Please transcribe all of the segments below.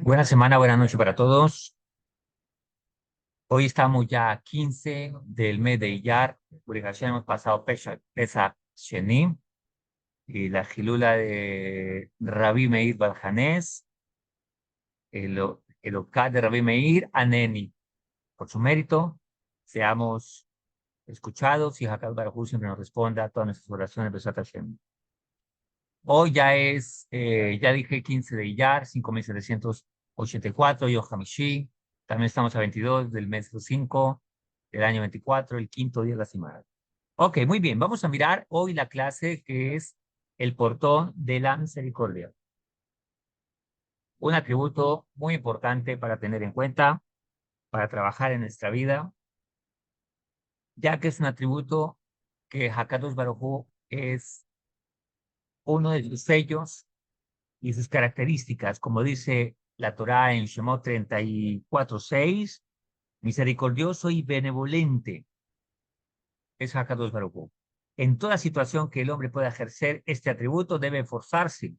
Buena semana, buena noche para todos. Hoy estamos ya a 15 del mes de Iyar. Publicación hemos pasado Pesach Sheni y la Gilula de Rabbi Meir Baljanés, el Okad de Rabbi Meir Aneni. Por su mérito, seamos escuchados y Hakad Baruj Hu siempre nos responda a todas nuestras oraciones. Besat Hashem. Hoy ya dije 15 de Iyar, 5784, Yom Hamishi. También estamos a 22 del mes 5 del año 24, el quinto día de la semana. Ok, muy bien. Vamos a mirar hoy la clase que es el portón de la misericordia. Un atributo muy importante para tener en cuenta, para trabajar en nuestra vida, ya que es un atributo que Hakadosh Baruj Hu es uno de sus sellos y sus características, como dice la Torá en Shemot 34:6, misericordioso y benevolente es Hakadosh Baruj Hu. En toda situación que el hombre pueda ejercer este atributo, debe esforzarse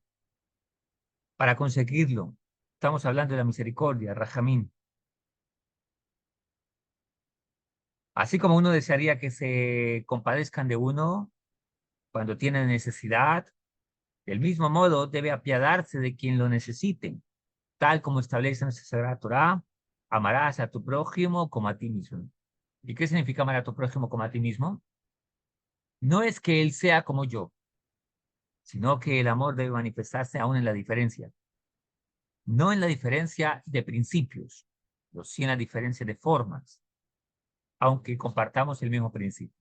para conseguirlo. Estamos hablando de la misericordia, Rahamín. Así como uno desearía que se compadezcan de uno cuando tiene necesidad, del mismo modo debe apiadarse de quien lo necesite, tal como establece nuestra Sagrada Torá, amarás a tu prójimo como a ti mismo. ¿Y qué significa amar a tu prójimo como a ti mismo? No es que él sea como yo, sino que el amor debe manifestarse aún en la diferencia. No en la diferencia de principios, pero sí en la diferencia de formas, aunque compartamos el mismo principio.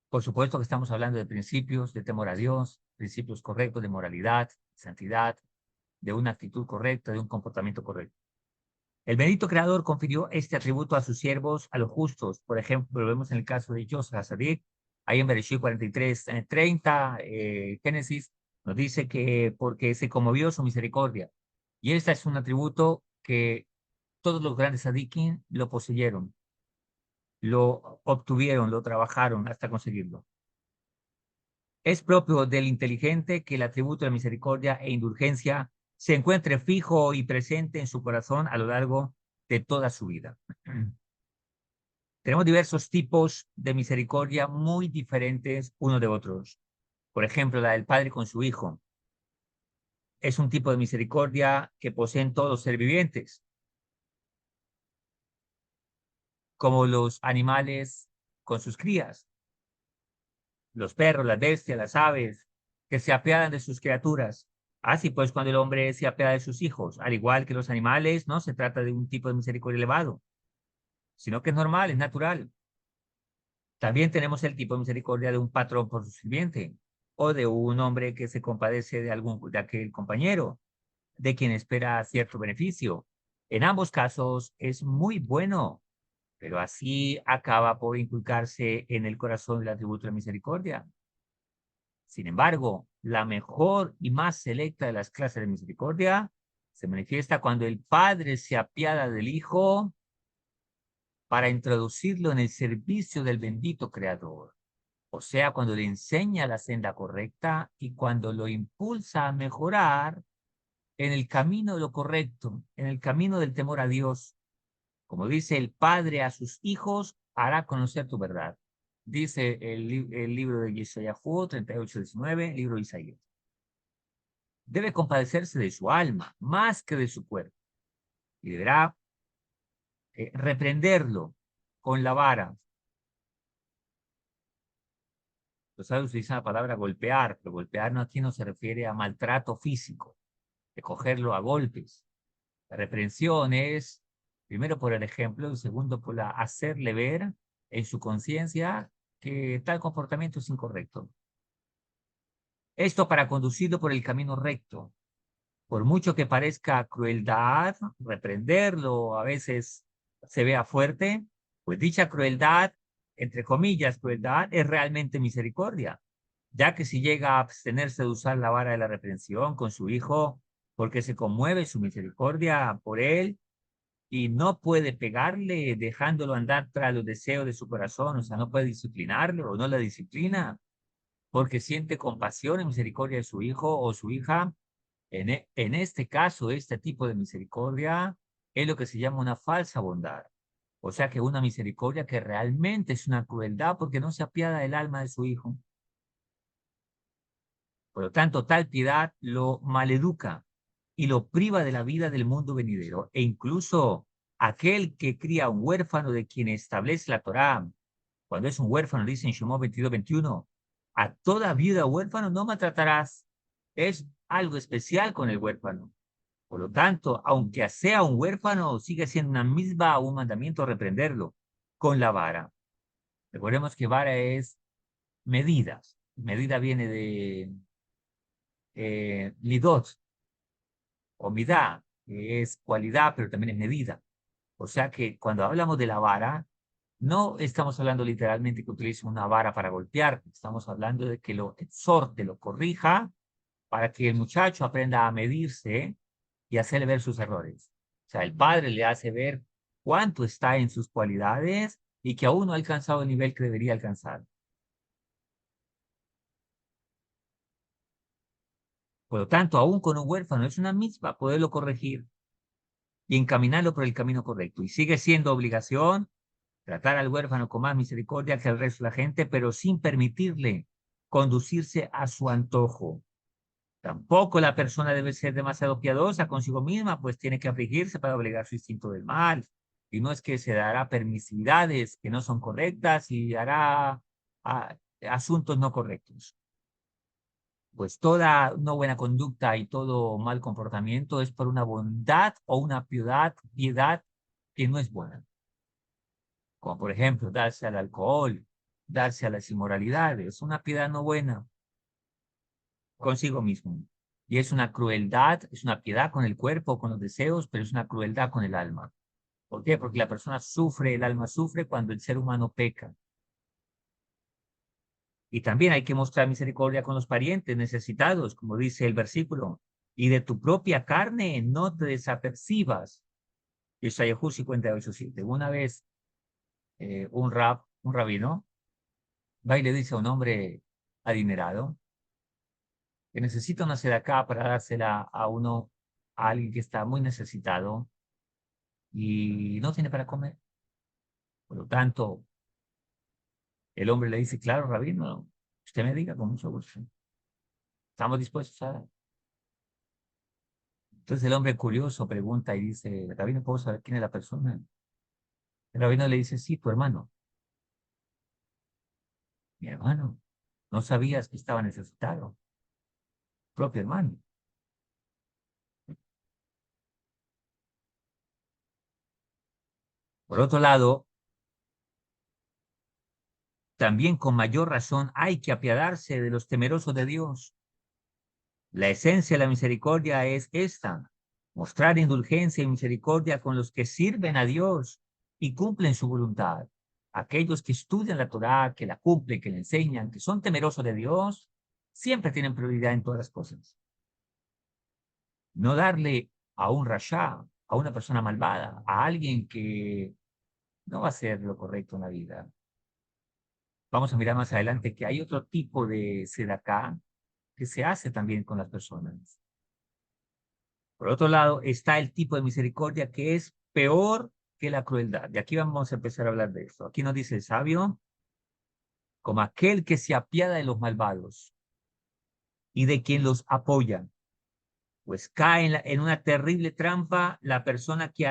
Por supuesto que estamos hablando de principios de temor a Dios, principios correctos de moralidad, santidad, de una actitud correcta, de un comportamiento correcto. El bendito Creador confirió este atributo a sus siervos, a los justos. Por ejemplo, lo vemos en el caso de José Hazadik, ahí en Bereshit 43:30, Génesis, nos dice que porque se conmovió su misericordia. Y este es un atributo que todos los grandes Sadikim lo poseyeron, lo obtuvieron, lo trabajaron hasta conseguirlo. Es propio del inteligente que el atributo de misericordia e indulgencia se encuentre fijo y presente en su corazón a lo largo de toda su vida. Tenemos diversos tipos de misericordia muy diferentes unos de otros. Por ejemplo, la del padre con su hijo. Es un tipo de misericordia que poseen todos los seres vivientes, como los animales con sus crías, los perros, las bestias, las aves, que se apiadan de sus criaturas. Así pues, cuando el hombre se apiada de sus hijos, al igual que los animales, no se trata de un tipo de misericordia elevado, sino que es normal, es natural. También tenemos el tipo de misericordia de un patrón por su sirviente, o de un hombre que se compadece de aquel compañero, de quien espera cierto beneficio. En ambos casos es muy bueno, pero así acaba por inculcarse en el corazón el atributo de la misericordia. Sin embargo, la mejor y más selecta de las clases de misericordia se manifiesta cuando el Padre se apiada del Hijo para introducirlo en el servicio del bendito Creador. O sea, cuando le enseña la senda correcta y cuando lo impulsa a mejorar en el camino de lo correcto, en el camino del temor a Dios. Como dice el Padre a sus hijos, hará conocer tu verdad. Dice el libro de Yeshayahu 38:19, libro de Isaías. Debe compadecerse de su alma más que de su cuerpo y deberá reprenderlo con la vara. Los sabios utilizan la palabra golpear, pero golpear no, aquí no se refiere a maltrato físico, de cogerlo a golpes. La reprensión es, primero por el ejemplo, y segundo por hacerle ver en su conciencia que tal comportamiento es incorrecto. Esto para conducirlo por el camino recto. Por mucho que parezca crueldad, reprenderlo a veces se vea fuerte, pues dicha crueldad, entre comillas, crueldad, es realmente misericordia, ya que si llega a abstenerse de usar la vara de la reprensión con su hijo, porque se conmueve su misericordia por él y no puede pegarle dejándolo andar tras los deseos de su corazón, o sea, no puede disciplinarlo o no la disciplina, porque siente compasión y misericordia de su hijo o su hija. En este caso, este tipo de misericordia es lo que se llama una falsa bondad. O sea que una misericordia que realmente es una crueldad porque no se apiada del alma de su hijo. Por lo tanto, tal piedad lo maleduca y lo priva de la vida del mundo venidero. E incluso aquel que cría a un huérfano de quien establece la Torá, cuando es un huérfano, dice en Shemot 22:21, a toda viuda o huérfano no maltratarás. Es algo especial con el huérfano. Por lo tanto, aunque sea un huérfano, sigue siendo una misma un mandamiento reprenderlo con la vara. Recordemos que vara es medidas. Medida viene de lidot o midá, que es cualidad, pero también es medida. O sea que cuando hablamos de la vara, no estamos hablando literalmente que utilice una vara para golpear, estamos hablando de que lo exhorte, lo corrija, para que el muchacho aprenda a medirse y hacerle ver sus errores. O sea, el padre le hace ver cuánto está en sus cualidades y que aún no ha alcanzado el nivel que debería alcanzar. Por lo tanto, aún con un huérfano es una misma poderlo corregir y encaminarlo por el camino correcto. Y sigue siendo obligación tratar al huérfano con más misericordia que al resto de la gente, pero sin permitirle conducirse a su antojo. Tampoco la persona debe ser demasiado piadosa consigo misma, pues tiene que afligirse para obligar su instinto del mal. Y no es que se dará permisividades que no son correctas y hará asuntos no correctos. Pues toda no buena conducta y todo mal comportamiento es por una bondad o una piedad que no es buena. Como por ejemplo, darse al alcohol, darse a las inmoralidades, una piedad no buena consigo mismo. Y es una crueldad, es una piedad con el cuerpo, con los deseos, pero es una crueldad con el alma. ¿Por qué? Porque la persona sufre, el alma sufre cuando el ser humano peca. Y también hay que mostrar misericordia con los parientes necesitados, como dice el versículo. Y de tu propia carne no te desapercibas. Isaías 58:7. Una vez un rabino, va y le dice a un hombre adinerado que necesita una acá para dársela a alguien que está muy necesitado y no tiene para comer. Por lo tanto, el hombre le dice, claro, rabino, usted me diga con mucho gusto. Estamos dispuestos a dar. Entonces el hombre curioso pregunta y dice, rabino, ¿puedo saber quién es la persona? El rabino le dice, sí, tu hermano. Mi hermano, no sabías que estaba necesitado. Propio hermano. Por otro lado, también con mayor razón hay que apiadarse de los temerosos de Dios. La esencia de la misericordia es esta, mostrar indulgencia y misericordia con los que sirven a Dios y cumplen su voluntad. Aquellos que estudian la Torá, que la cumplen, que la enseñan, que son temerosos de Dios, siempre tienen prioridad en todas las cosas. No darle a un rasha, a una persona malvada, a alguien que no va a hacer lo correcto en la vida. Vamos a mirar más adelante que hay otro tipo de sedacá que se hace también con las personas. Por otro lado, está el tipo de misericordia que es peor que la crueldad. Y aquí vamos a empezar a hablar de esto. Aquí nos dice el sabio, como aquel que se apiada de los malvados y de quien los apoya, pues cae en una terrible trampa la persona que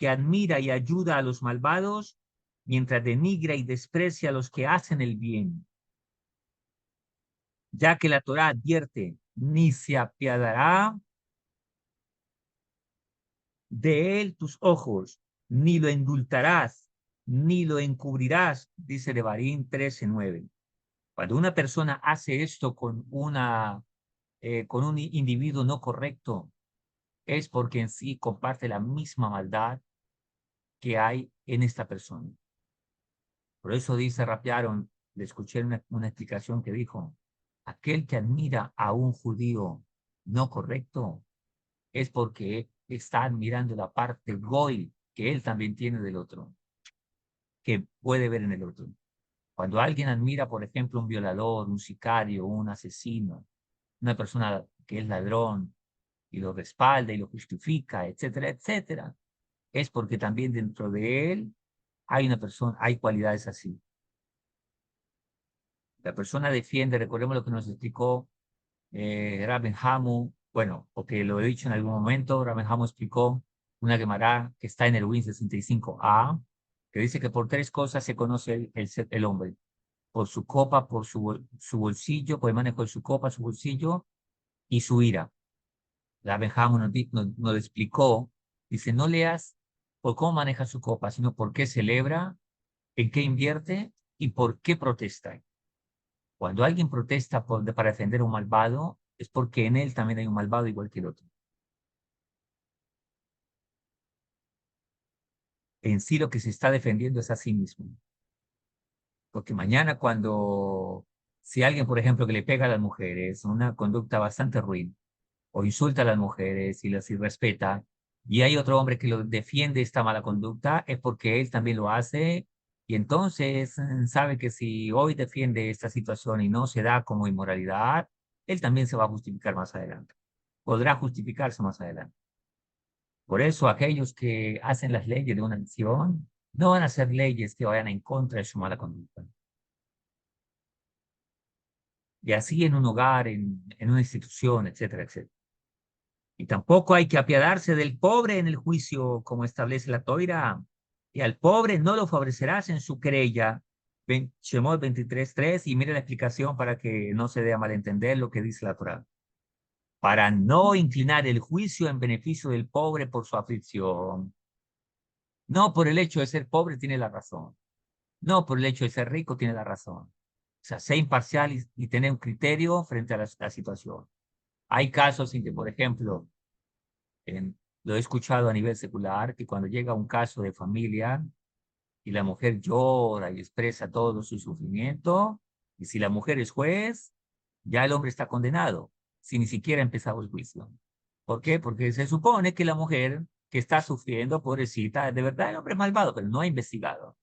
admira y ayuda a los malvados, mientras denigra y desprecia a los que hacen el bien. Ya que la Torá advierte, ni se apiadará de él tus ojos, ni lo indultarás, ni lo encubrirás, dice Devarim 13:9. Cuando una persona hace esto con un individuo no correcto, es porque en sí comparte la misma maldad que hay en esta persona. Por eso dice Rapiaron, le escuché una explicación que dijo, aquel que admira a un judío no correcto es porque está admirando la parte goy que él también tiene del otro, que puede ver en el otro. Cuando alguien admira, por ejemplo, un violador, un sicario, un asesino, una persona que es ladrón, y lo respalda y lo justifica, etcétera, etcétera, es porque también dentro de él hay una persona, hay cualidades así. La persona defiende, recordemos lo que nos explicó Rabben Hamu, bueno, o que lo he dicho en algún momento, Rabben Hamu explicó una Gemara que está en el Win 65a, que dice que por tres cosas se conoce el hombre: por su copa, por su bolsillo, por el manejo de su copa, su bolsillo y su ira. Rabben Hamu nos explicó, dice, no leas por cómo maneja su copa, sino por qué celebra, en qué invierte y por qué protesta. Cuando alguien protesta para defender a un malvado, es porque en él también hay un malvado igual que el otro. En sí lo que se está defendiendo es a sí mismo. Porque mañana si alguien, por ejemplo, que le pega a las mujeres, una conducta bastante ruin, o insulta a las mujeres y las irrespeta, y hay otro hombre que lo defiende esta mala conducta, es porque él también lo hace, y entonces sabe que si hoy defiende esta situación y no se da como inmoralidad, él también se va a justificar más adelante. Podrá justificarse más adelante. Por eso aquellos que hacen las leyes de una nación no van a ser leyes que vayan en contra de su mala conducta. Y así en un hogar, en una institución, etcétera, etcétera. Y tampoco hay que apiadarse del pobre en el juicio, como establece la Toira. Y al pobre no lo favorecerás en su querella. Shemot 23:3, y mire la explicación para que no se dé a malentender lo que dice la Torá. Para no inclinar el juicio en beneficio del pobre por su aflicción. No por el hecho de ser pobre tiene la razón. No por el hecho de ser rico tiene la razón. O sea, sé imparcial y tener un criterio frente a la situación. Hay casos en que, por ejemplo, lo he escuchado a nivel secular, que cuando llega un caso de familia y la mujer llora y expresa todo su sufrimiento, y si la mujer es juez, ya el hombre está condenado, sin ni siquiera empezado el juicio. ¿Por qué? Porque se supone que la mujer que está sufriendo, pobrecita, de verdad el hombre es malvado, pero no ha investigado.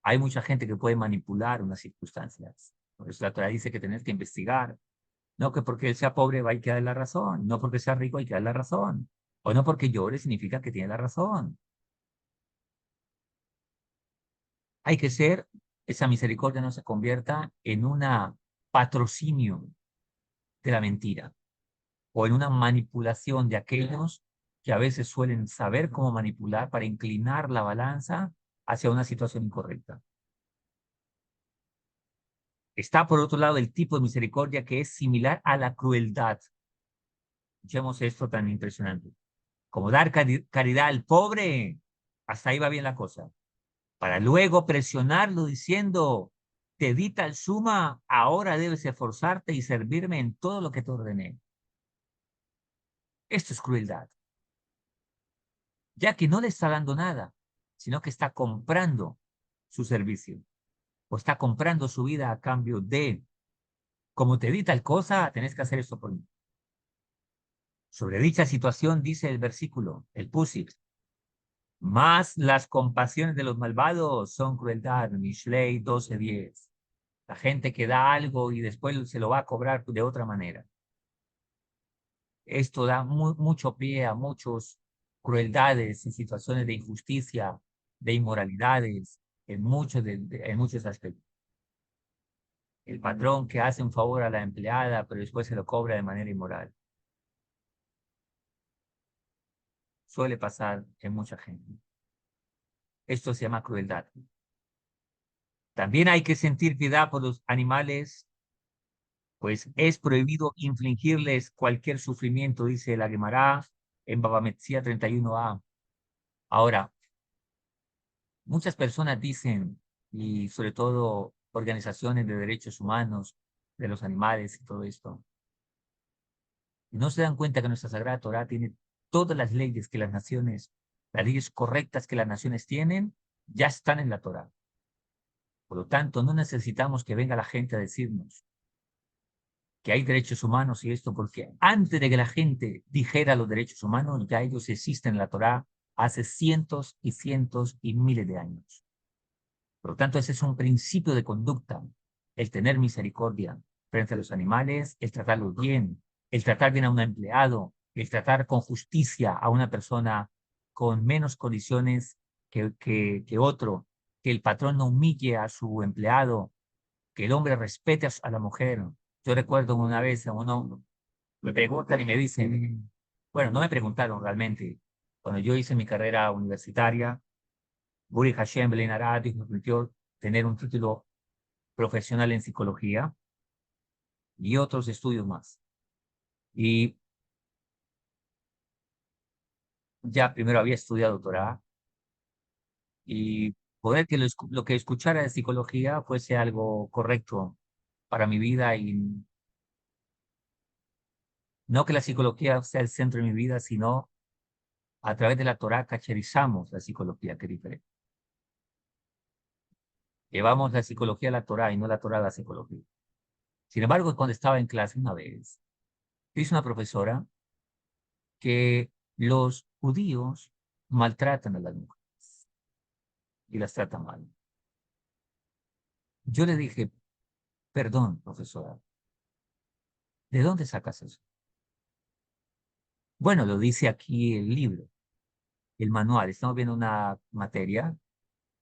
Hay mucha gente que puede manipular unas circunstancias. Por eso la Torah dice que tenés que investigar. No que porque él sea pobre va a que dar la razón. No porque sea rico hay que dar la razón. O no porque llore significa que tiene la razón. Hay que ser, esa misericordia no se convierta en una patrocinio de la mentira o en una manipulación de aquellos que a veces suelen saber cómo manipular para inclinar la balanza hacia una situación incorrecta. Está por otro lado el tipo de misericordia que es similar a la crueldad. Escuchemos esto tan impresionante. Como dar caridad al pobre, hasta ahí va bien la cosa. Para luego presionarlo diciendo, te di tal suma, ahora debes esforzarte y servirme en todo lo que te ordené. Esto es crueldad, ya que no le está dando nada, sino que está comprando su servicio o está comprando su vida a cambio de, como te di tal cosa, tenés que hacer esto por mí. Sobre dicha situación dice el versículo, el Pusik, más las compasiones de los malvados son crueldad, Mishlei 12:10. La gente que da algo y después se lo va a cobrar de otra manera. Esto da mucho pie a muchas crueldades y situaciones de injusticia, de inmoralidades, en muchos aspectos. El patrón que hace un favor a la empleada, pero después se lo cobra de manera inmoral. Suele pasar en mucha gente. Esto se llama crueldad. También hay que sentir piedad por los animales, pues es prohibido infligirles cualquier sufrimiento, dice la Gemara en Baba Metzia 31a. Ahora, muchas personas dicen, y sobre todo organizaciones de derechos humanos, de los animales y todo esto, y no se dan cuenta que nuestra Sagrada Torah tiene todas las leyes correctas que las naciones tienen, ya están en la Torah. Por lo tanto, no necesitamos que venga la gente a decirnos que hay derechos humanos y esto, porque antes de que la gente dijera los derechos humanos, ya ellos existen en la Torá hace cientos y cientos y miles de años. Por lo tanto, ese es un principio de conducta, el tener misericordia frente a los animales, el tratarlos bien, el tratar bien a un empleado, el tratar con justicia a una persona con menos condiciones que otro, que el patrón no humille a su empleado, que el hombre respete a la mujer. Yo recuerdo una vez a uno me preguntan y me dicen, bueno, no me preguntaron realmente. Cuando yo hice mi carrera universitaria, Buri Hashem Belén Arati me permitió tener un título profesional en psicología y otros estudios más. Y ya primero había estudiado Torah y poder que lo que escuchara de psicología fuese algo correcto para mi vida y no que la psicología sea el centro de mi vida, sino a través de la Torah cacherizamos la psicología, que es diferente. Llevamos la psicología a la Torah y no la Torah a la psicología. Sin embargo, cuando estaba en clase una vez, dice una profesora que los judíos maltratan a las mujeres y las tratan mal. Yo le dije, perdón, profesora, ¿de dónde sacas eso? Bueno, lo dice aquí el libro, el manual. Estamos viendo una materia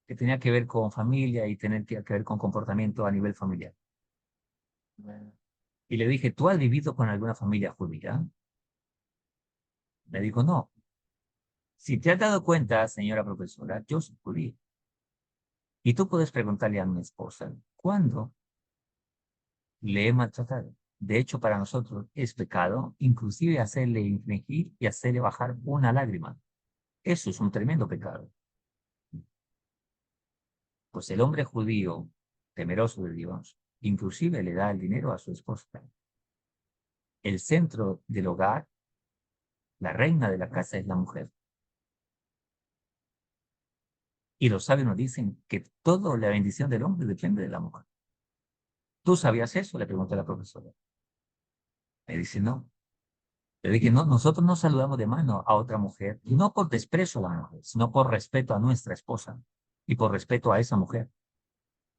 que tenía que ver con familia y tenía que ver con comportamiento a nivel familiar. Y le dije, ¿tú has vivido con alguna familia judía? Me dijo, no. Si te has dado cuenta, señora profesora, yo soy judío. Y tú puedes preguntarle a mi esposa, ¿cuándo le he maltratado? De hecho, para nosotros es pecado, inclusive hacerle infligir y hacerle bajar una lágrima. Eso es un tremendo pecado. Pues el hombre judío, temeroso de Dios, inclusive le da el dinero a su esposa. El centro del hogar, la reina de la casa es la mujer. Y los sabios nos dicen que toda la bendición del hombre depende de la mujer. ¿Tú sabías eso? Le pregunté a la profesora. Me dice, no. Le dije, no, nosotros no saludamos de mano a otra mujer, no por desprecio a la mujer, sino por respeto a nuestra esposa y por respeto a esa mujer,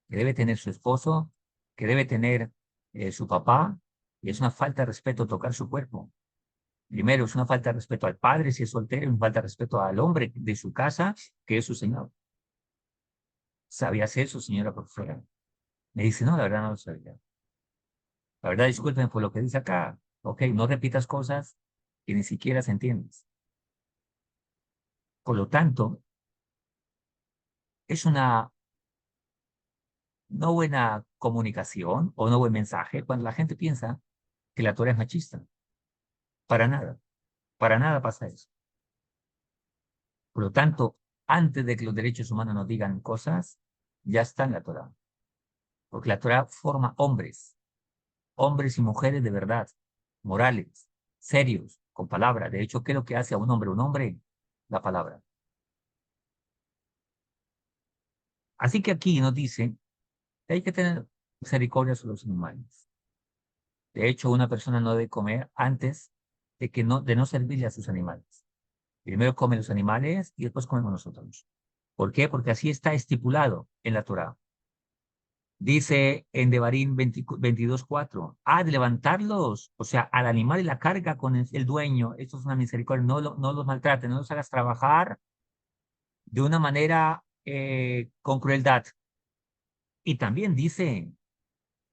que debe tener su esposo, que debe tener su papá, y es una falta de respeto tocar su cuerpo. Primero, es una falta de respeto al padre si es soltero, es una falta de respeto al hombre de su casa, que es su señor. ¿Sabías eso, señora profesora? Me dice, no, la verdad no lo sabía. La verdad, disculpen por lo que dice acá. Ok, no repitas cosas que ni siquiera se entienden. Por lo tanto, es una no buena comunicación o no buen mensaje cuando la gente piensa que la Torah es machista. Para nada pasa eso. Por lo tanto, antes de que los derechos humanos nos digan cosas, ya está en la Torah. Porque la Torah forma hombres, hombres y mujeres de verdad, morales, serios, con palabra. De hecho, ¿qué es lo que hace a un hombre? Un hombre, la palabra. Así que aquí nos dice que hay que tener misericordia sobre los animales. De hecho, una persona no debe comer antes de no servirle a sus animales. Primero comen los animales y después comemos nosotros. ¿Por qué? Porque así está estipulado en la Torá. Dice en Devarim 22:4, de levantarlos, o sea, al animal y la carga con el dueño. Esto es una misericordia, no los maltrates, no los hagas trabajar de una manera con crueldad. Y también dice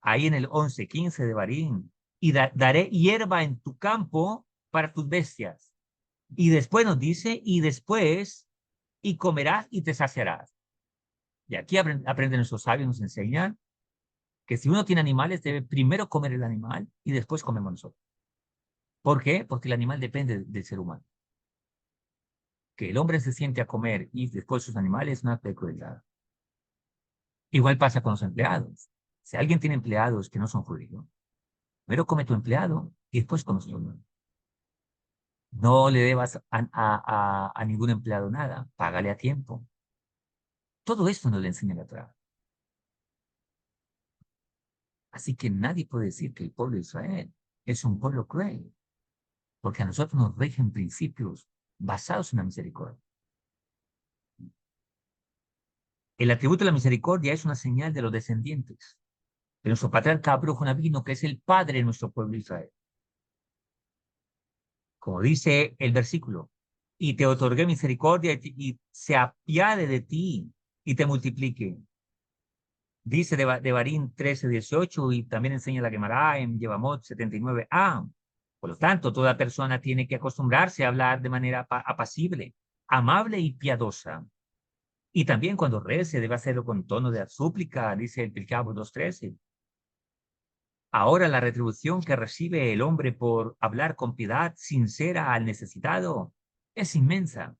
ahí en el 11:15 de Barín, y daré hierba en tu campo para tus bestias. Y después nos dice, y después, y comerás y te saciarás. Y aquí aprenden nuestros sabios, nos enseñan que si uno tiene animales, debe primero comer el animal y después comemos nosotros. ¿Por qué? Porque el animal depende del ser humano. Que el hombre se siente a comer y después sus animales es una acto de crueldad. Igual pasa con los empleados. Si alguien tiene empleados que no son judíos, primero come tu empleado y después come su humano. No le debas a ningún empleado nada, págale a tiempo. Todo esto nos lo enseña la Torá. Así que nadie puede decir que el pueblo de Israel es un pueblo cruel, porque a nosotros nos rigen principios basados en la misericordia. El atributo de la misericordia es una señal de los descendientes de nuestro patriarca Abraham Avinu, que es el padre de nuestro pueblo Israel. Como dice el versículo, y te otorgué misericordia y se apiade de ti y te multiplique. Dice de Barín 13:18 y también enseña la Gemara en Yevamot 79a. Por lo tanto, toda persona tiene que acostumbrarse a hablar de manera apacible, amable y piadosa. Y también cuando rece debe hacerlo con tono de súplica, dice el Pirkei Avot 2:13. Ahora la retribución que recibe el hombre por hablar con piedad sincera al necesitado es inmensa.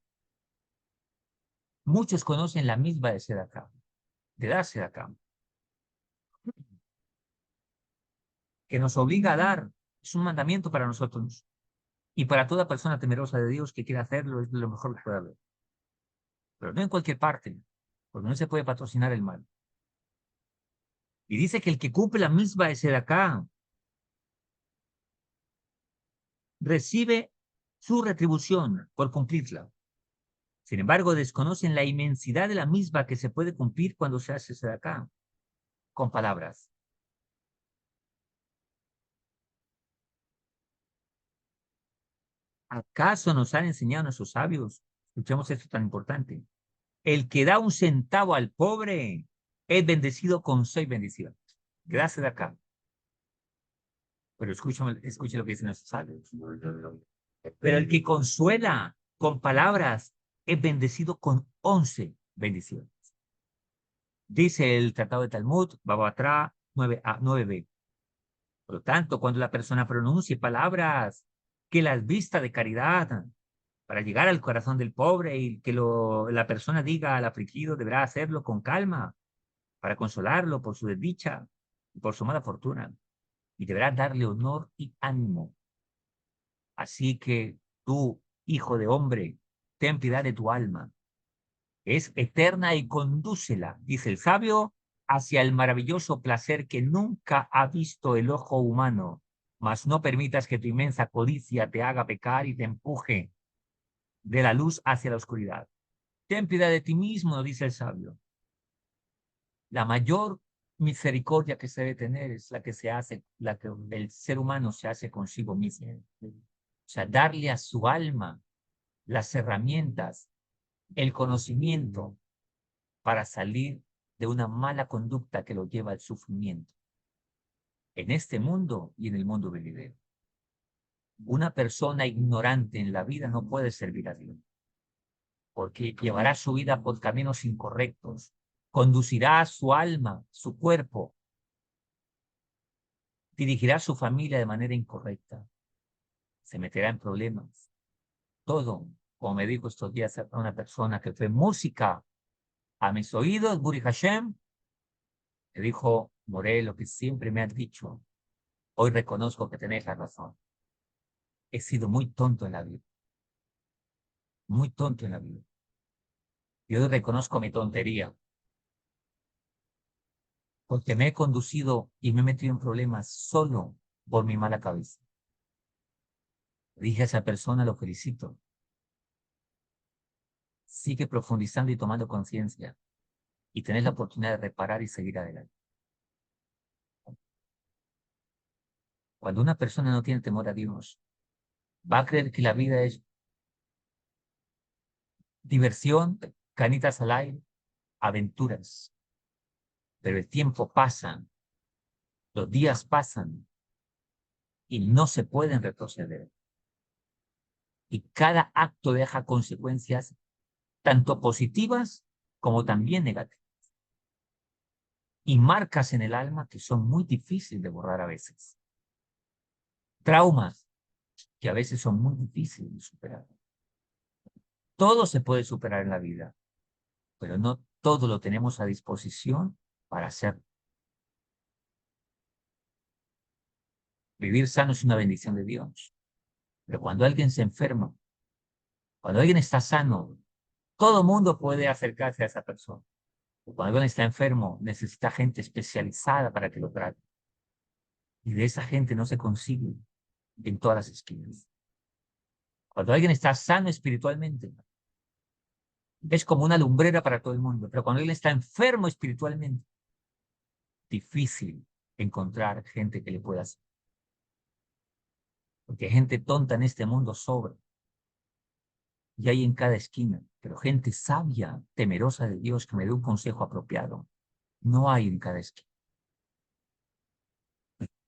Muchos conocen la misma de Sedacá, de dar Sedacá, que nos obliga a dar. Es un mandamiento para nosotros y para toda persona temerosa de Dios que quiera hacerlo es lo mejor que puede haber. Pero no en cualquier parte, porque no se puede patrocinar el mal. Y dice que el que cumple la misma de Sedacá recibe su retribución por cumplirla. Sin embargo, desconocen la inmensidad de la misma que se puede cumplir cuando se hace Sedacá, con palabras. ¿Acaso nos han enseñado nuestros sabios? Escuchemos esto tan importante. El que da un centavo al pobre es bendecido con 6 bendiciones. Gracias de acá. Pero escuche lo que dicen nuestros sabios. Pero el que consuela con palabras es bendecido con 11 bendiciones. Dice el Tratado de Talmud, Baba Batra 9b. Por lo tanto, cuando la persona pronuncie palabras que las vista de caridad para llegar al corazón del pobre y que la persona diga al afligido, deberá hacerlo con calma para consolarlo por su desdicha y por su mala fortuna. Y deberá darle honor y ánimo. Así que tú, hijo de hombre, ten piedad de tu alma. Es eterna y condúcela, dice el sabio, hacia el maravilloso placer que nunca ha visto el ojo humano. Mas no permitas que tu inmensa codicia te haga pecar y te empuje de la luz hacia la oscuridad. Ten piedad de ti mismo, dice el sabio. La mayor misericordia que se debe tener es la que se hace, la que el ser humano se hace consigo mismo. O sea, darle a su alma las herramientas, el conocimiento para salir de una mala conducta que lo lleva al sufrimiento en este mundo y en el mundo venidero. Una persona ignorante en la vida no puede servir a Dios, porque llevará su vida por caminos incorrectos, conducirá su alma, su cuerpo, dirigirá su familia de manera incorrecta, se meterá en problemas. Todo, como me dijo estos días una persona que fue música a mis oídos, Buri Hashem, me dijo, Moré, lo que siempre me has dicho, hoy reconozco que tenés la razón. He sido muy tonto en la vida, muy tonto en la vida. Y hoy reconozco mi tontería, porque me he conducido y me he metido en problemas solo por mi mala cabeza. Dije a esa persona, lo felicito. Sigue profundizando y tomando conciencia y tenés la oportunidad de reparar y seguir adelante. Cuando una persona no tiene temor a Dios, va a creer que la vida es diversión, canitas al aire, aventuras. Pero el tiempo pasa, los días pasan y no se pueden retroceder. Y cada acto deja consecuencias tanto positivas como también negativas. Y marcas en el alma que son muy difíciles de borrar a veces. Traumas que a veces son muy difíciles de superar. Todo se puede superar en la vida, pero no todo lo tenemos a disposición para hacerlo. Vivir sano es una bendición de Dios, pero cuando alguien se enferma, cuando alguien está sano, todo mundo puede acercarse a esa persona. Cuando alguien está enfermo, necesita gente especializada para que lo trate. Y de esa gente no se consigue en todas las esquinas. Cuando alguien está sano espiritualmente, Es como una lumbrera para todo el mundo, pero cuando él está enfermo espiritualmente, difícil encontrar gente que le pueda hacer. Porque gente tonta en este mundo sobra. Y hay en cada esquina, pero gente sabia, temerosa de Dios, que me dé un consejo apropiado. No hay en cada esquina.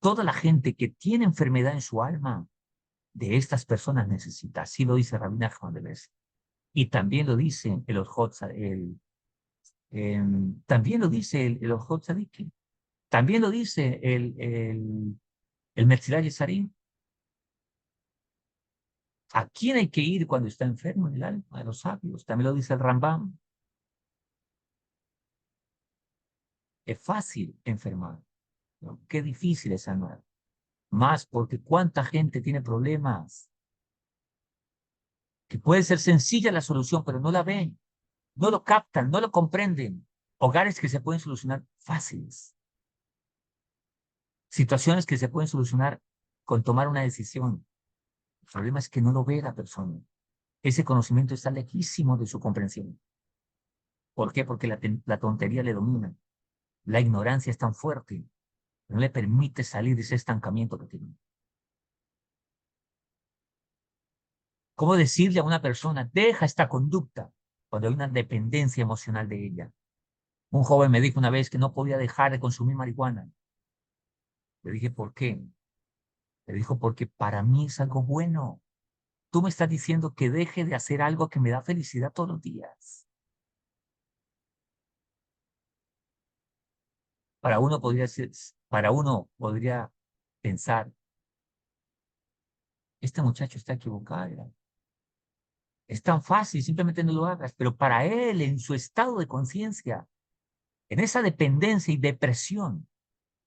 Toda la gente que tiene enfermedad en su alma, de estas personas necesita. Así lo dice Rabbi Nachman de Brescia. Y también lo dice el Orjot, también lo dice el Orjot Tzaddik. También lo dice el Metzilá Yesarim. ¿A quién hay que ir cuando está enfermo en el alma? A los sabios. También lo dice el Rambam. Es fácil enfermar, ¿no? Qué difícil es sanar. Más porque cuánta gente tiene problemas, que puede ser sencilla la solución, pero no la ven, no lo captan, no lo comprenden. Hogares que se pueden solucionar fáciles. Situaciones que se pueden solucionar con tomar una decisión. El problema es que no lo ve la persona. Ese conocimiento está lejísimo de su comprensión. ¿Por qué? Porque la tontería le domina. La ignorancia es tan fuerte, no le permite salir de ese estancamiento que tiene. ¿Cómo decirle a una persona, deja esta conducta, cuando hay una dependencia emocional de ella? Un joven me dijo una vez que no podía dejar de consumir marihuana. Le dije, ¿por qué? Le dijo, porque para mí es algo bueno. Tú me estás diciendo que deje de hacer algo que me da felicidad todos los días. Para uno podría ser, para uno podría pensar, este muchacho está equivocado. Es tan fácil, simplemente no lo hagas. Pero para él, en su estado de conciencia, en esa dependencia y depresión,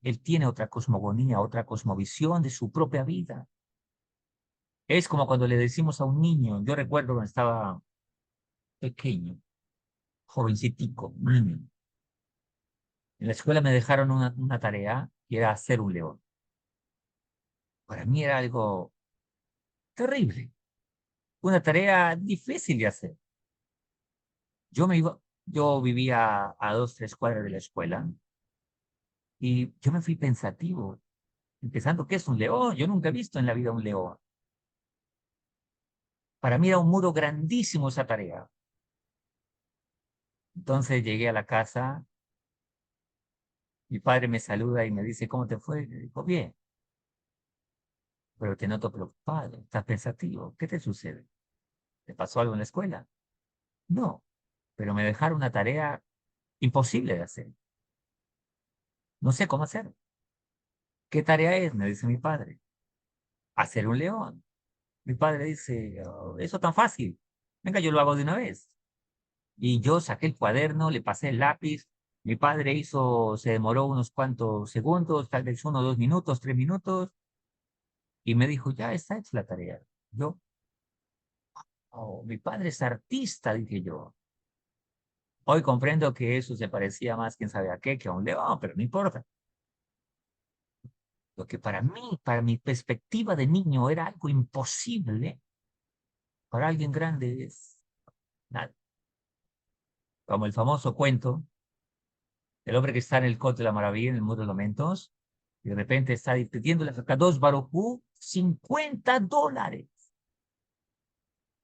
él tiene otra cosmogonía, otra cosmovisión de su propia vida. Es como cuando le decimos a un niño, yo recuerdo cuando estaba pequeño, jovencitico, niño. En la escuela me dejaron una tarea y era hacer un león. Para mí era algo terrible, una tarea difícil de hacer. Yo vivía a 2, 3 cuadras de la escuela y yo me fui pensativo, empezando, ¿qué es un león? Yo nunca he visto en la vida un león. Para mí era un muro grandísimo esa tarea. Entonces llegué a la casa, mi padre me saluda y me dice, ¿cómo te fue? Le digo, bien, pero te noto preocupado, estás pensativo, ¿qué te sucede? ¿Te pasó algo en la escuela? No, pero me dejaron una tarea imposible de hacer. No sé cómo hacer. ¿Qué tarea es? Me dice mi padre. Hacer un león. Mi padre dice, "Oh, eso tan fácil. Venga, yo lo hago de una vez." Y yo saqué el cuaderno, le pasé el lápiz. Mi padre se demoró unos cuantos segundos, tal vez 1, 2 minutos, 3 minutos, y me dijo, ya está hecha la tarea. Yo, oh, mi padre es artista, dije yo. Hoy comprendo que eso se parecía más, quién sabe a qué, que a un león, pero no importa. Lo que para mí, para mi perspectiva de niño, era algo imposible, para alguien grande es nada. Como el famoso cuento, el hombre que está en el Coto de la Maravilla, en el Muro de los Lamentos, y de repente está pidiéndole a dos Barujú $50.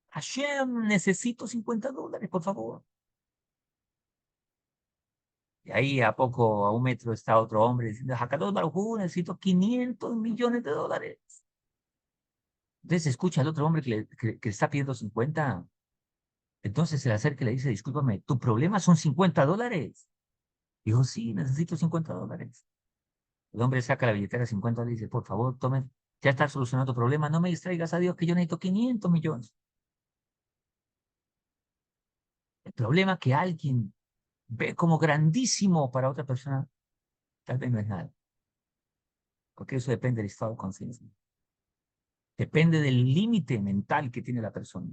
Hashem, necesito $50, por favor. Y ahí a poco, a 1 metro, está otro hombre diciendo, Hakadosh Baruj Hu, necesito $500 millones. Entonces escucha al otro hombre que le está pidiendo 50. Entonces se le acerca y le dice, discúlpame, ¿tu problema son $50? Dijo, sí, necesito $50. El hombre saca la billetera de $50 y dice, por favor, tome, ya está solucionando tu problema, no me distraigas a Dios que yo necesito 500 millones. El problema que alguien ve como grandísimo para otra persona, tal vez no es nada, porque eso depende del estado de conciencia. Depende del límite mental que tiene la persona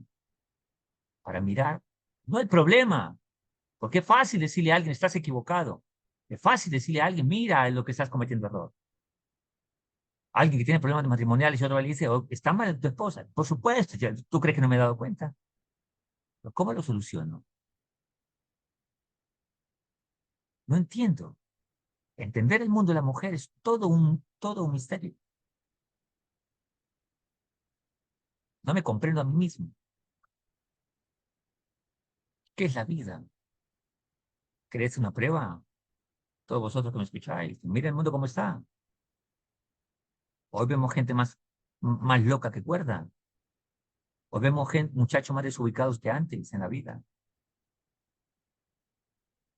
para mirar. No hay problema, porque es fácil decirle a alguien, estás equivocado. Es fácil decirle a alguien, mira lo que estás cometiendo error. Alguien que tiene problemas matrimoniales y otro le dice, oh, está mal tu esposa. Por supuesto, ¿tú crees que no me he dado cuenta? Pero ¿cómo lo soluciono? No entiendo. Entender el mundo de la mujer es todo un misterio. No me comprendo a mí mismo. ¿Qué es la vida? ¿Querés una prueba? Todos vosotros que me escucháis, mira el mundo cómo está. Hoy vemos gente más loca que cuerda. Hoy vemos gente, muchachos más desubicados que antes en la vida.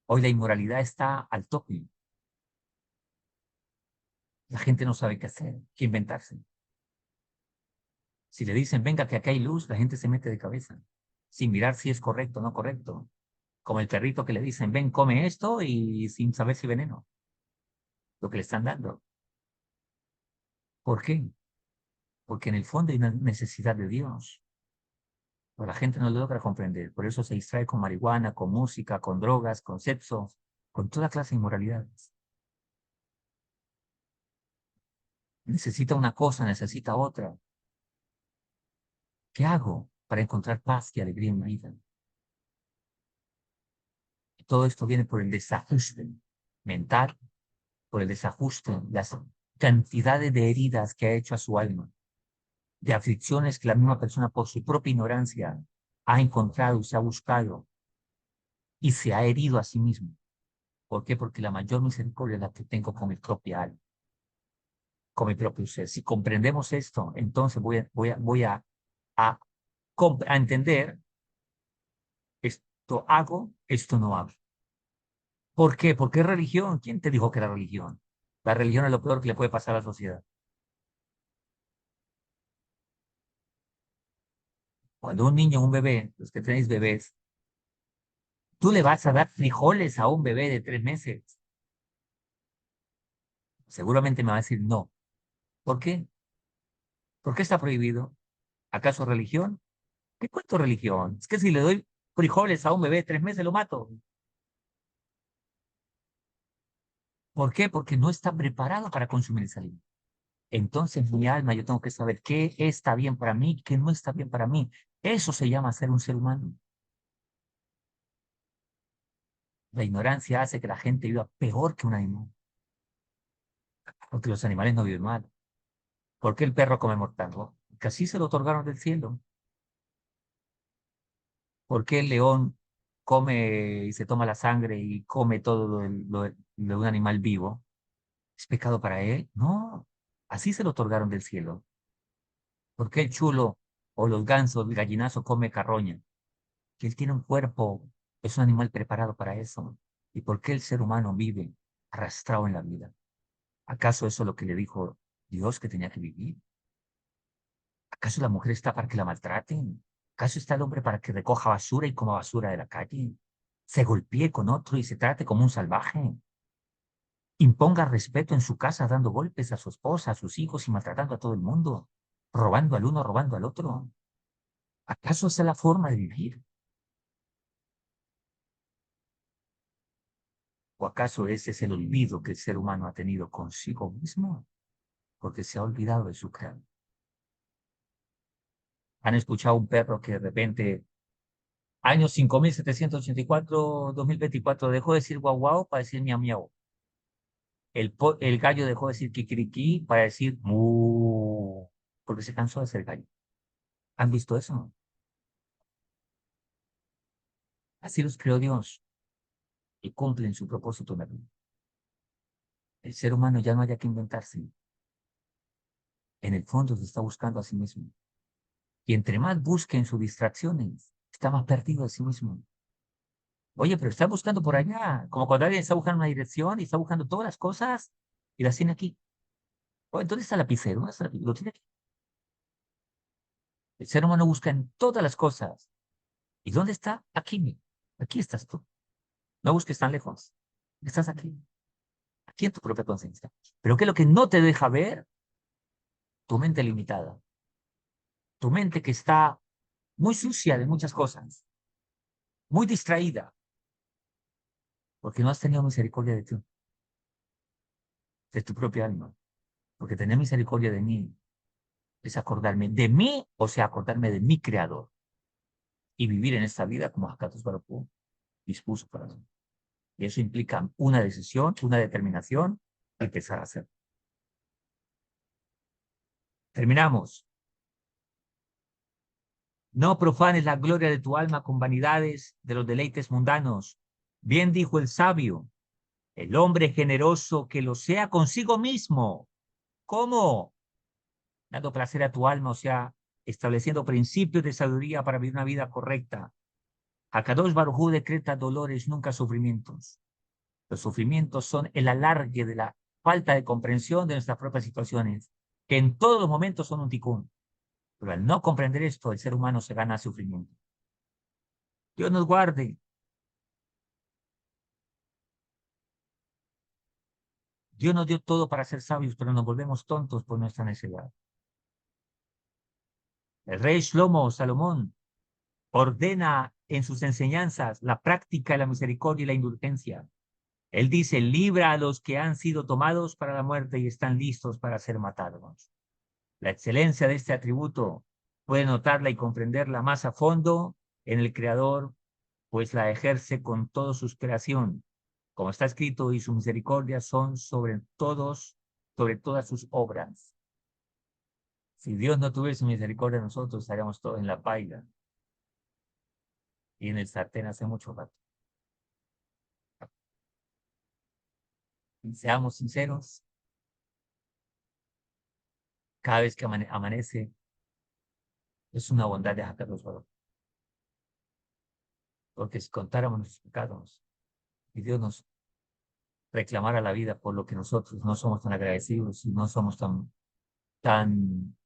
Hoy la inmoralidad está al tope. La gente no sabe qué hacer, qué inventarse. Si le dicen, venga, que acá hay luz, la gente se mete de cabeza, sin mirar si es correcto o no correcto. Como el perrito que le dicen, ven, come esto y sin saber si veneno, lo que le están dando. ¿Por qué? Porque en el fondo hay una necesidad de Dios. Pero la gente no lo logra comprender. Por eso se distrae con marihuana, con música, con drogas, con sexo, con toda clase de inmoralidades. Necesita una cosa, necesita otra. ¿Qué hago para encontrar paz y alegría en mi vida? Todo esto viene por el desajuste mental, por el desajuste, las cantidades de heridas que ha hecho a su alma, de aflicciones que la misma persona por su propia ignorancia ha encontrado y se ha buscado y se ha herido a sí mismo. ¿Por qué? Porque la mayor misericordia es la que tengo con mi propia alma, con mi propio ser. Si comprendemos esto, entonces a, a entender esto hago, esto no hago. ¿Por qué? ¿Por qué religión? ¿Quién te dijo que era religión? La religión es lo peor que le puede pasar a la sociedad. Cuando un niño, un bebé, los que tenéis bebés, tú le vas a dar frijoles a un bebé de 3 meses. Seguramente me va a decir no. ¿Por qué? ¿Por qué está prohibido? ¿Acaso religión? ¿Qué cuento religión? Es que si le doy frijoles a un bebé de 3 meses, lo mato. ¿Por qué? Porque no está preparado para consumir ese alimento. Entonces, mi alma, yo tengo que saber qué está bien para mí, qué no está bien para mí. Eso se llama ser un ser humano. La ignorancia hace que la gente viva peor que un animal, porque los animales no viven mal. ¿Por qué el perro come mortal? Que así se lo otorgaron del cielo. ¿Por qué el león come y se toma la sangre y come todo lo de un animal vivo? ¿Es pecado para él? No, así se lo otorgaron del cielo. ¿Por qué el chulo o los gansos, el gallinazo come carroña? Que él tiene un cuerpo, es un animal preparado para eso. ¿Y por qué el ser humano vive arrastrado en la vida? ¿Acaso eso es lo que le dijo Dios que tenía que vivir? ¿Acaso la mujer está para que la maltraten? ¿Acaso está el hombre para que recoja basura y coma basura de la calle? ¿Se golpee con otro y se trate como un salvaje? ¿Imponga respeto en su casa dando golpes a su esposa, a sus hijos y maltratando a todo el mundo? ¿Robando al uno, robando al otro? ¿Acaso esa es la forma de vivir? ¿O acaso ese es el olvido que el ser humano ha tenido consigo mismo? Porque se ha olvidado de su creador. ¿Han escuchado un perro que de repente, año 5784, 2024, dejó de decir guau guau para decir miau miau? El gallo dejó de decir kikiriki para decir mu, porque se cansó de ser gallo. ¿Han visto eso? Así los creó Dios y cumplen su propósito en la vida. El ser humano ya no haya que inventarse. En el fondo se está buscando a sí mismo. Y entre más busque en sus distracciones, está más perdido de sí mismo. Oye, pero está buscando por allá, como cuando alguien está buscando una dirección y está buscando todas las cosas y las tiene aquí. Oye, ¿dónde está el lapicero? ¿Dónde está el lapicero? Lo tiene aquí. El ser humano busca en todas las cosas. ¿Y dónde está? Aquí. Aquí estás tú. No busques tan lejos. Estás aquí. Aquí en tu propia conciencia. Pero ¿qué es lo que no te deja ver? Tu mente limitada. Tu mente que está muy sucia de muchas cosas. Muy distraída. Porque no has tenido misericordia de ti, de tu propia alma. Porque tener misericordia de mí es acordarme de mí, o sea, acordarme de mi creador y vivir en esta vida como Hakadosh Baruj Hu dispuso para mí. Y eso implica una decisión, una determinación, y empezar a hacer. Terminamos. No profanes la gloria de tu alma con vanidades de los deleites mundanos. Bien dijo el sabio, el hombre generoso que lo sea consigo mismo. ¿Cómo? Dando placer a tu alma, o sea, estableciendo principios de sabiduría para vivir una vida correcta. Hakadosh Baruj Hu decreta dolores, nunca sufrimientos. Los sufrimientos son el alargue de la falta de comprensión de nuestras propias situaciones, que en todos los momentos son un ticún. Pero al no comprender esto, el ser humano se gana sufrimiento. Dios nos guarde. Dios nos dio todo para ser sabios, pero nos volvemos tontos por nuestra necedad. El rey Shlomo, Salomón, ordena en sus enseñanzas la práctica de la misericordia y la indulgencia. Él dice, libra a los que han sido tomados para la muerte y están listos para ser matados. La excelencia de este atributo puede notarla y comprenderla más a fondo en el Creador, pues la ejerce con toda su creación. Como está escrito, y su misericordia son sobre todas sus obras. Si Dios no tuviese misericordia de nosotros, estaríamos todos en la paila y en el sartén hace mucho rato. Y seamos sinceros, cada vez que amanece, es una bondad de Hakadosh Baruj. Porque si contáramos nuestros pecados y Dios nos reclamara la vida por lo que nosotros no somos tan agradecidos y no somos tan, tan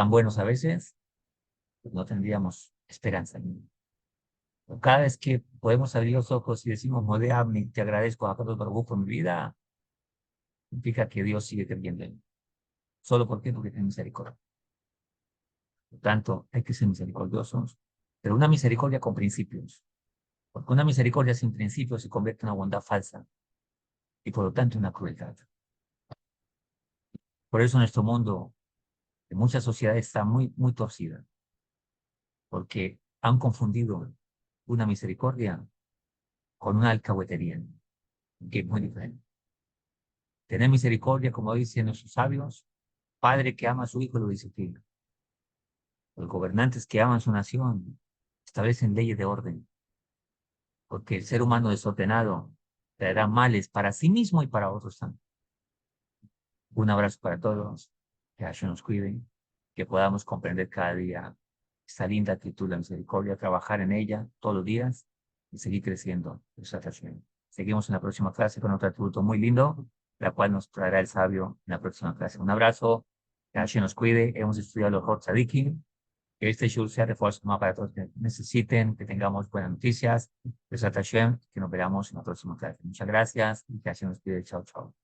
buenos a veces, pues no tendríamos esperanza. Cada vez que podemos abrir los ojos y decimos, Modeame, te agradezco a Hakadosh Baruj por mi vida, implica que Dios sigue creyendo en mí. ¿Solo por qué? Porque tiene misericordia. Por tanto, hay que ser misericordiosos, pero una misericordia con principios. Porque una misericordia sin principios se convierte en una bondad falsa y por lo tanto en una crueldad. Por eso nuestro mundo, en muchas sociedades, está muy torcida, porque han confundido una misericordia con una alcahuetería, que es muy diferente. Tener misericordia, como dicen nuestros sabios, padre que ama a su hijo lo disciplina. Los gobernantes que aman su nación establecen leyes de orden, porque el ser humano desordenado traerá males para sí mismo y para otros también. Un abrazo para todos, que Hashem nos cuide, que podamos comprender cada día esta linda actitud, la misericordia, trabajar en ella todos los días y seguir creciendo. Seguimos en la próxima clase con otro atributo muy lindo, la cual nos traerá el sabio en la próxima clase. Un abrazo, que Hashem nos cuide. Hemos estudiado los Hot Tzadikim. Que este show sea de forma para todos que necesiten, que tengamos buenas noticias. Que nos veremos en la próxima clase. Muchas gracias y que Hashem nos cuide. Chao, chao.